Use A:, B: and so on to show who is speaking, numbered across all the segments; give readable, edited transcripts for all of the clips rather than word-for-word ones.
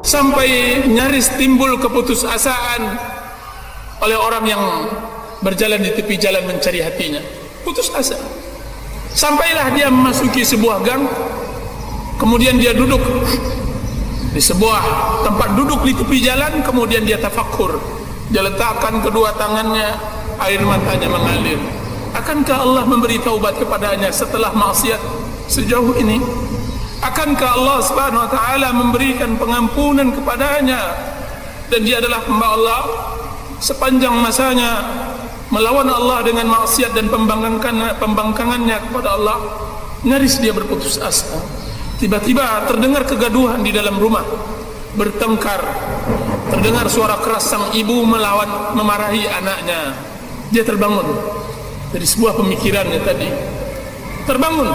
A: sampai nyaris timbul keputusasaan oleh orang yang berjalan di tepi jalan mencari hatinya. Putus asa. Sampailah dia memasuki sebuah gang, kemudian dia duduk di sebuah tempat duduk di tepi jalan, kemudian dia tafakkur. Dia letakkan kedua tangannya, air matanya mengalir. Akankah Allah memberi taubat kepadanya setelah maksiat sejauh ini? Akankah Allah Subhanahu wa taala memberikan pengampunan kepadanya? Dan dia adalah hamba Allah, sepanjang masanya melawan Allah dengan maksiat dan pembangkangannya kepada Allah, nyaris dia berputus asa. Tiba-tiba terdengar kegaduhan di dalam rumah, bertengkar. Terdengar suara keras sang ibu memarahi anaknya. Dia terbangun dari sebuah pemikirannya tadi. Terbangun.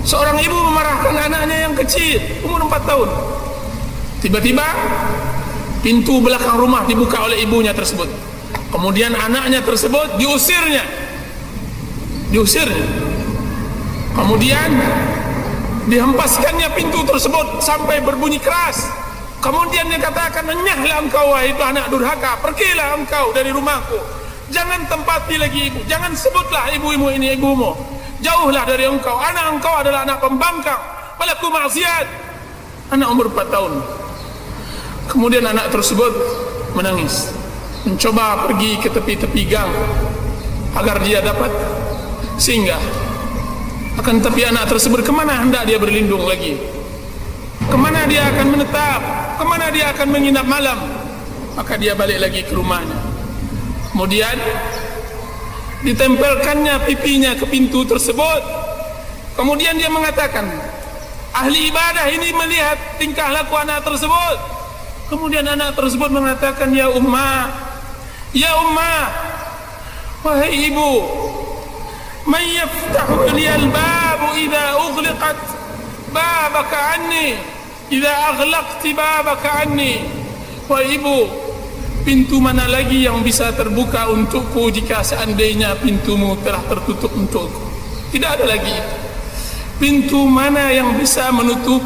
A: Seorang ibu memarahkan anaknya yang kecil, umur 4 tahun. Tiba-tiba pintu belakang rumah dibuka oleh ibunya tersebut. Kemudian anaknya tersebut diusirnya. Kemudian dihempaskannya pintu tersebut sampai berbunyi keras. Kemudian dia katakan, "Enyahlah engkau wahai anak durhaka, pergilah engkau dari rumahku. Jangan tempati lagi ibu, jangan sebutlah ibu-ibu ini ibumu. Jauhlah dari engkau, anak engkau adalah anak pembangkang, pelaku maksiat." Anak umur 4 tahun. Kemudian anak tersebut menangis, mencoba pergi ke tepi-tepi gang agar dia dapat singgah. Akan tapi anak tersebut, kemana hendak dia berlindung lagi? Kemana dia akan menetap? Kemana dia akan menginap malam? Maka dia balik lagi ke rumahnya. Kemudian ditempelkannya pipinya ke pintu tersebut. Kemudian dia mengatakan, ahli ibadah ini melihat tingkah laku anak tersebut. Kemudian anak tersebut mengatakan, "Ya ummah, wahai ibu, man yaftahu liyal babu idza ughliqat babaka anni, idza aghlaqti babaka anni." Wahai ibu, pintu mana lagi yang bisa terbuka untukku jika seandainya pintumu telah tertutup untukku? Tidak ada lagi. Pintu mana yang bisa menutup,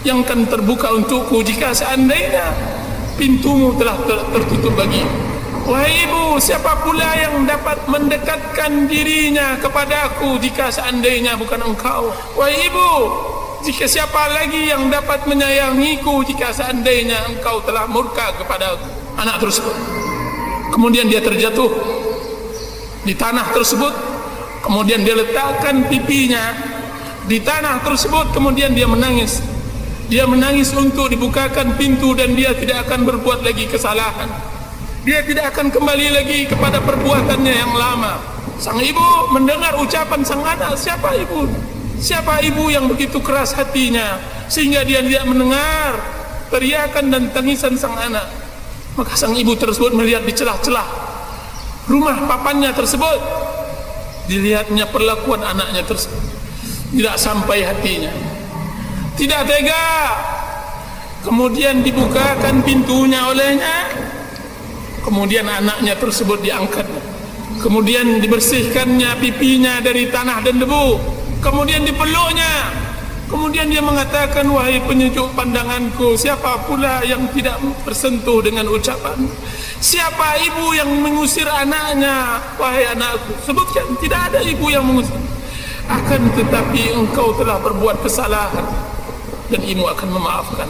A: yang akan terbuka untukku jika seandainya pintumu telah tertutup bagi. Wahai ibu, siapa pula yang dapat mendekatkan dirinya kepadaku jika seandainya bukan engkau? Wahai ibu, jika siapa lagi yang dapat menyayangiku jika seandainya engkau telah murka kepadaku? Anak tersebut, kemudian dia terjatuh di tanah tersebut. Kemudian dia letakkan pipinya di tanah tersebut. Kemudian dia menangis. Dia menangis untuk dibukakan pintu, dan dia tidak akan berbuat lagi kesalahan. Dia tidak akan kembali lagi kepada perbuatannya yang lama. Sang ibu mendengar ucapan sang anak, siapa ibu? Siapa ibu yang begitu keras hatinya sehingga dia tidak mendengar teriakan dan tangisan sang anak? Maka sang ibu tersebut melihat di celah-celah rumah papannya tersebut. Dilihatnya perlakuan anaknya tersebut, tidak sampai hatinya, tidak tega. Kemudian dibukakan pintunya olehnya. Kemudian anaknya tersebut diangkat. Kemudian dibersihkannya pipinya dari tanah dan debu. Kemudian dipeluknya. Kemudian dia mengatakan, "Wahai penyejuk pandanganku, siapa pula yang tidak tersentuh dengan ucapan? Siapa ibu yang mengusir anaknya? Wahai anakku, sebutkan." Tidak ada ibu yang mengusir. Akan tetapi engkau telah berbuat kesalahan, dan ibu akan memaafkan.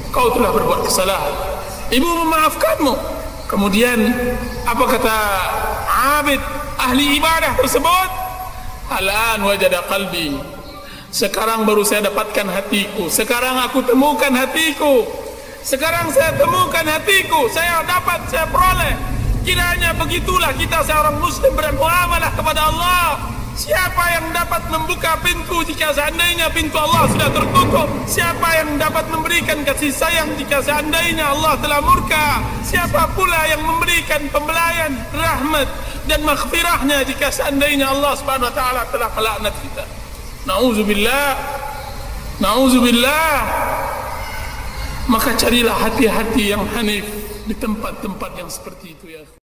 A: Kau telah berbuat kesalahan, ibu memaafkanmu. Kemudian apa kata abid ahli ibadah tersebut? "Al-an wajada qalbi." Sekarang baru saya dapatkan hatiku. Sekarang aku temukan hatiku. Sekarang saya temukan hatiku. Saya dapat, saya peroleh. Kiranya begitulah kita seorang muslim bermuamalah kepada Allah. Siapa yang dapat membuka pintu jika seandainya pintu Allah sudah tertutup? Siapa yang dapat memberikan kasih sayang jika seandainya Allah telah murka? Siapa pula yang memberikan pembelayan, rahmat dan maghfirahnya jika seandainya Allah Subhanahu wa taala telah melaknat kita? Nauzubillah. Nauzubillah. Maka carilah hati-hati yang hanif di tempat-tempat yang seperti itu, ya.